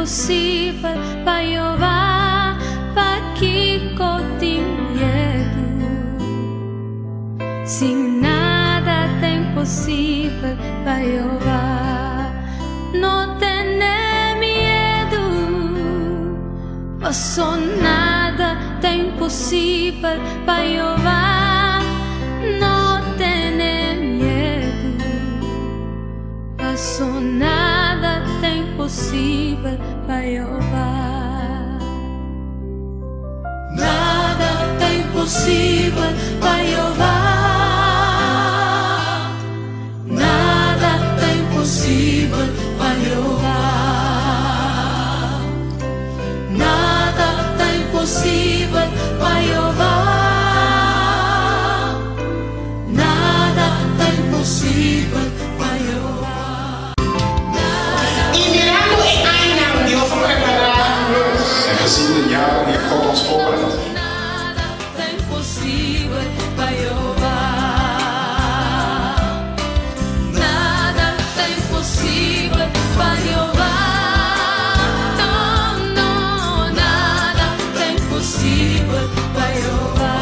impossível para Jeová, para que tem medo. Sim, nada tem impossível para Jeová. Não tenha medo, passou nada tem impossível para Jeová. Não tenha medo, passou nada tem impossível para Jeová. Nada tem impossível para Jeová. Nada tem impossível para Jeová. Nada tem impossível para Jeová. Nada tem impossível para Jeová. In de naam en eindnaam die we vandaag en gezien de jaren heeft God ons voorbereid. Nada tem impossível para Jeová. Nada tem impossível para Jeová. Não, não, nada tem impossível para Jeová.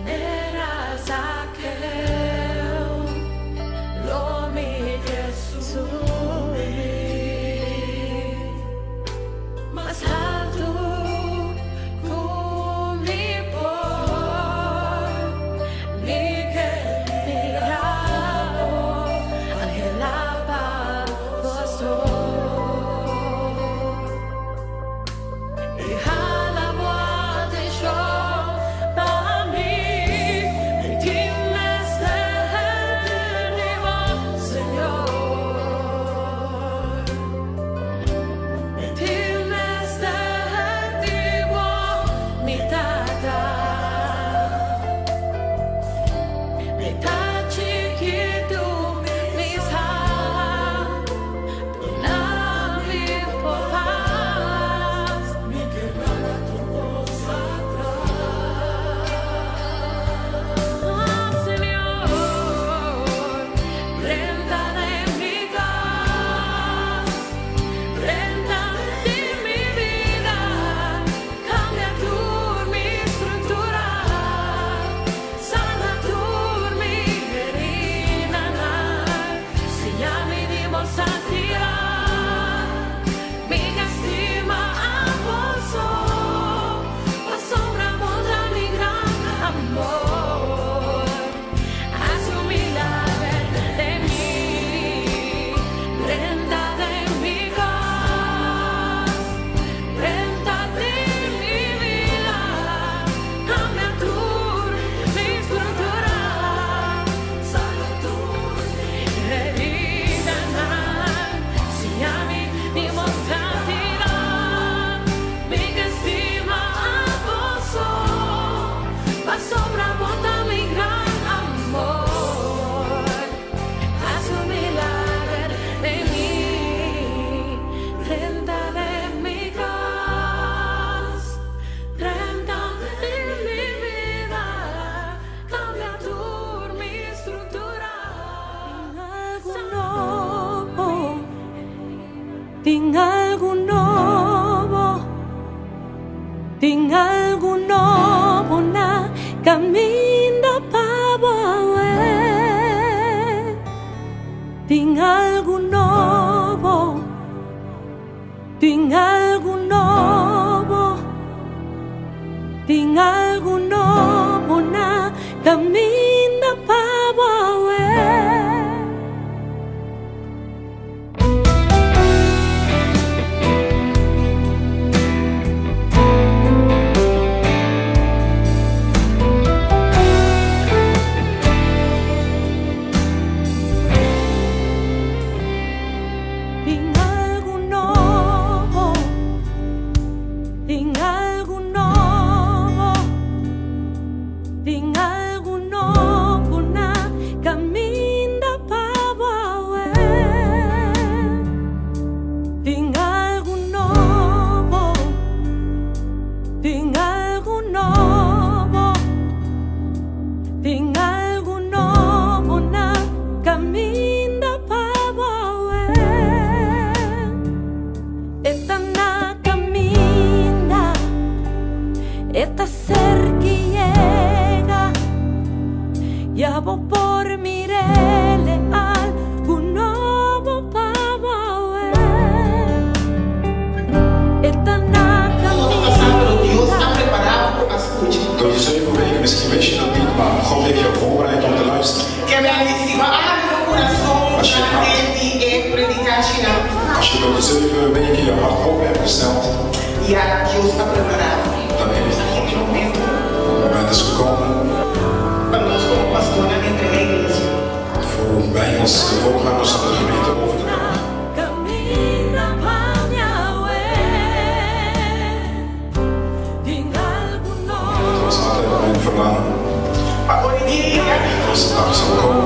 Eras aquel, lo me Jesús, más alto mi por, ni que mirado, anhelaba vosotros. Tinc algo novo, tinc algo novo na caminho para tinc algo novo, tinc algo novo, tinc algo novo na caminho para está cerca y llega, ya vos por mirele algo nuevo para ver. Esta Dios está preparado para escuchar. Door die 7 weken, misschien wist je dat niet, maar God heeft jou voorbereid om te luisteren. Als je door die 7 weken je hart open hebt gesteld, dan heeft God je moment is gekomen voor bij ons de voorgangers van de gemeente over te dragen. Het was altijd mijn verlangen als de dag zou komen.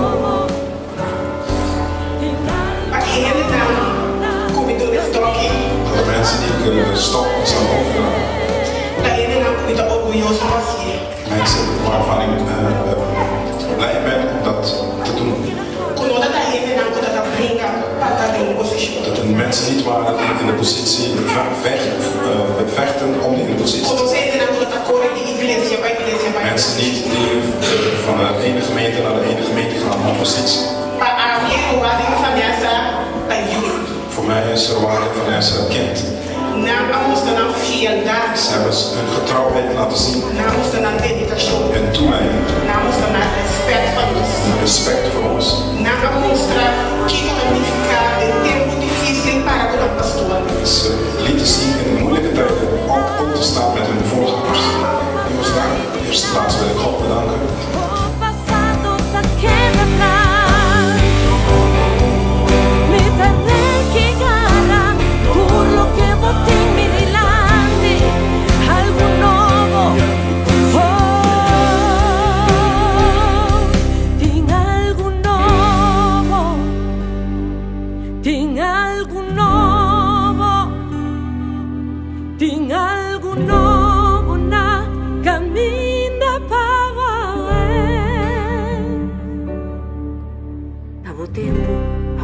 De mensen die ik stap zou overdragen. Mensen waarvan ik blij ben om dat te doen. Dat er mensen niet waren die in de positie vechten om in de positie te zijn. Mensen niet die van de ene gemeente naar de ene gemeente gaan om positie. Voor mij is Rwanda Vanessa een kind. Ze hebben hun getrouwheid laten zien. Hun toewijding. Respect voor ons. Ze lieten zien in moeilijke tijden ook op te staan met hun voorgangers. Immers daar, in de eerste plaats wil ik God bedanken. Tem algo novo na caminho para ver. Dá tempo.